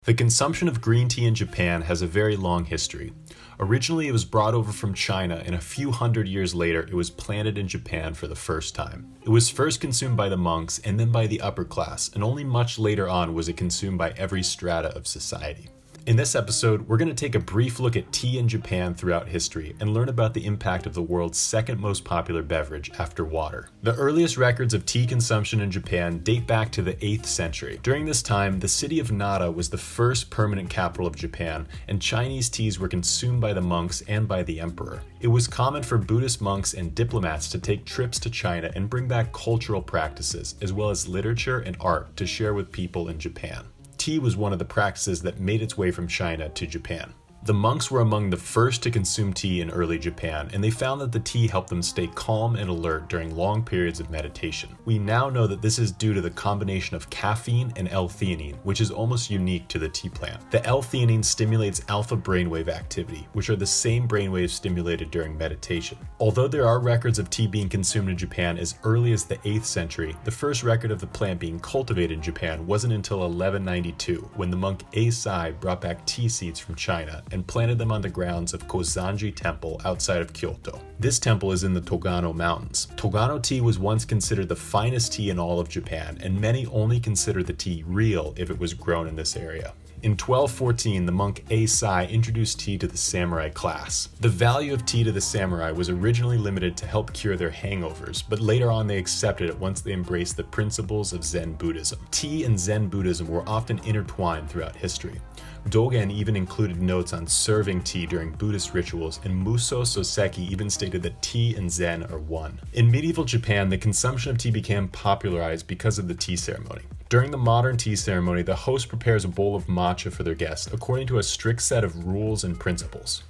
The consumption of green tea in Japan has a very long history. Originally, it was brought over from China, and a few hundred years later, it was planted in Japan for the first time. It was first consumed by the monks and then by the upper class, and only much later on was it consumed by every strata of society. In this episode, we're going to take a brief look at tea in Japan throughout history and learn about the impact of the world's second most popular beverage after water. The earliest records of tea consumption in Japan date back to the 8th century. During this time, the city of Nara was the first permanent capital of Japan, and Chinese teas were consumed by the monks and by the emperor. It was common for Buddhist monks and diplomats to take trips to China and bring back cultural practices, as well as literature and art to share with people in Japan. Tea was one of the practices that made its way from China to Japan. The monks were among the first to consume tea in early Japan, and they found that the tea helped them stay calm and alert during long periods of meditation. We now know that this is due to the combination of caffeine and L-theanine, which is almost unique to the tea plant. The L-theanine stimulates alpha brainwave activity, which are the same brainwaves stimulated during meditation. Although there are records of tea being consumed in Japan as early as the 8th century, the first record of the plant being cultivated in Japan wasn't until 1192, when the monk Eisai brought back tea seeds from China and planted them on the grounds of Kozanji Temple outside of Kyoto. This temple is in the Togano Mountains. Togano tea was once considered the finest tea in all of Japan, and many only consider the tea real if it was grown in this area. In 1214, the monk Eisai introduced tea to the samurai class. The value of tea to the samurai was originally limited to help cure their hangovers, but later on they accepted it once they embraced the principles of Zen Buddhism. Tea and Zen Buddhism were often intertwined throughout history. Dogen even included notes on serving tea during Buddhist rituals, and Muso Soseki even stated that tea and Zen are one. In medieval Japan, the consumption of tea became popularized because of the tea ceremony. During the modern tea ceremony, the host prepares a bowl of matcha for their guests according to a strict set of rules and principles.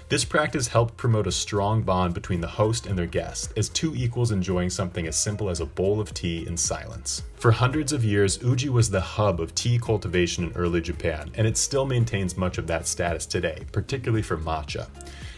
This practice helped promote a strong bond between the host and their guest, as two equals enjoying something as simple as a bowl of tea in silence. For hundreds of years, Uji was the hub of tea cultivation in early Japan, and it still maintains much of that status today, particularly for matcha.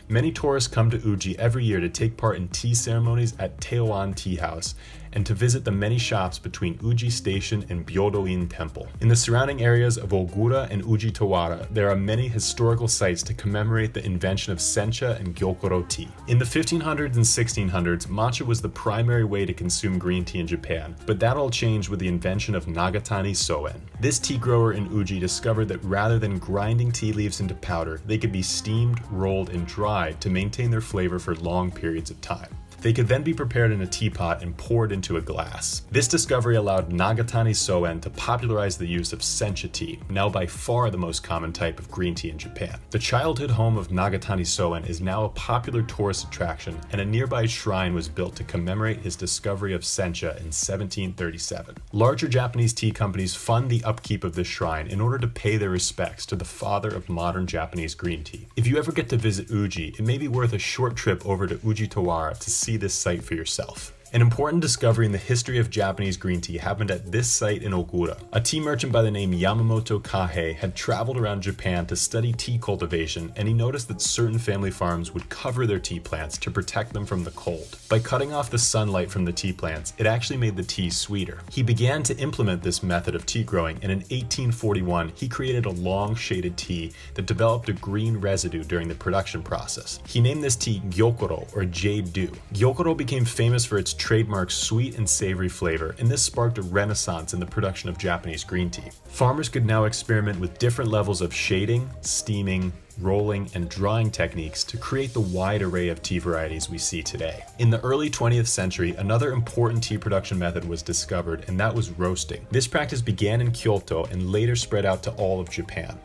Many tourists come to Uji every year to take part in tea ceremonies at Teoan Tea House and to visit the many shops between Uji Station and Byodo-in Temple. In the surrounding areas of Ogura and Uji Tawara, there are many historical sites to commemorate the invention of Sencha and Gyokoro tea. In the 1500s and 1600s, matcha was the primary way to consume green tea in Japan, but that all changed with the invention of Nagatani Soen. This tea grower in Uji discovered that rather than grinding tea leaves into powder, they could be steamed, rolled, and dried to maintain their flavor for long periods of time. They could then be prepared in a teapot and poured into a glass. This discovery allowed Nagatani Soen to popularize the use of Sencha tea, now by far the most common type of green tea in Japan. The childhood home of Nagatani Soen is now a popular tourist attraction, and a nearby shrine was built to commemorate his discovery of Sencha in 1737. Larger Japanese tea companies fund the upkeep of this shrine in order to pay their respects to the father of modern Japanese green tea. If you ever get to visit Uji, it may be worth a short trip over to Uji Tawara to see this site for yourself. An important discovery in the history of Japanese green tea happened at this site in Ogura. A tea merchant by the name Yamamoto Kahei had traveled around Japan to study tea cultivation, and he noticed that certain family farms would cover their tea plants to protect them from the cold. By cutting off the sunlight from the tea plants, it actually made the tea sweeter. He began to implement this method of tea growing, and in 1841, he created a long shaded tea that developed a green residue during the production process. He named this tea Gyokoro, or Jade Dew. Gyokoro became famous for its trademark sweet and savory flavor, and this sparked a renaissance in the production of Japanese green tea. Farmers could now experiment with different levels of shading, steaming, rolling, and drying techniques to create the wide array of tea varieties we see today. In the early 20th century, another important tea production method was discovered, and that was roasting. This practice began in Kyoto and later spread out to all of Japan.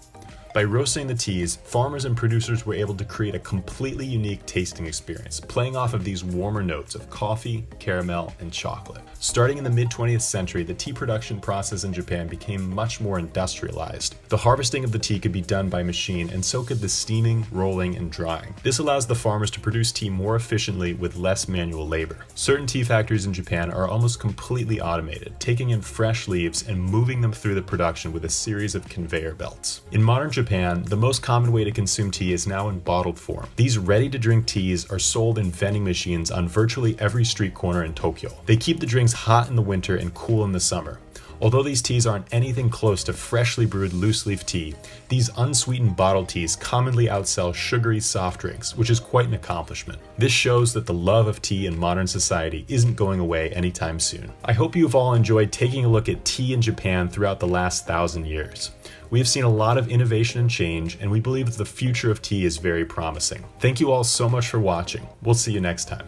By roasting the teas, farmers and producers were able to create a completely unique tasting experience, playing off of these warmer notes of coffee, caramel, and chocolate. Starting in the mid-20th century, the tea production process in Japan became much more industrialized. The harvesting of the tea could be done by machine, and so could the steaming, rolling, and drying. This allows the farmers to produce tea more efficiently with less manual labor. Certain tea factories in Japan are almost completely automated, taking in fresh leaves and moving them through the production with a series of conveyor belts. In modern Japan, the most common way to consume tea is now in bottled form. These ready-to-drink teas are sold in vending machines on virtually every street corner in Tokyo. They keep the drinks hot in the winter and cool in the summer. Although these teas aren't anything close to freshly brewed loose leaf tea, these unsweetened bottled teas commonly outsell sugary soft drinks, which is quite an accomplishment. This shows that the love of tea in modern society isn't going away anytime soon. I hope you've all enjoyed taking a look at tea in Japan throughout the last 1,000 years. We have seen a lot of innovation and change, and we believe that the future of tea is very promising. Thank you all so much for watching. We'll see you next time.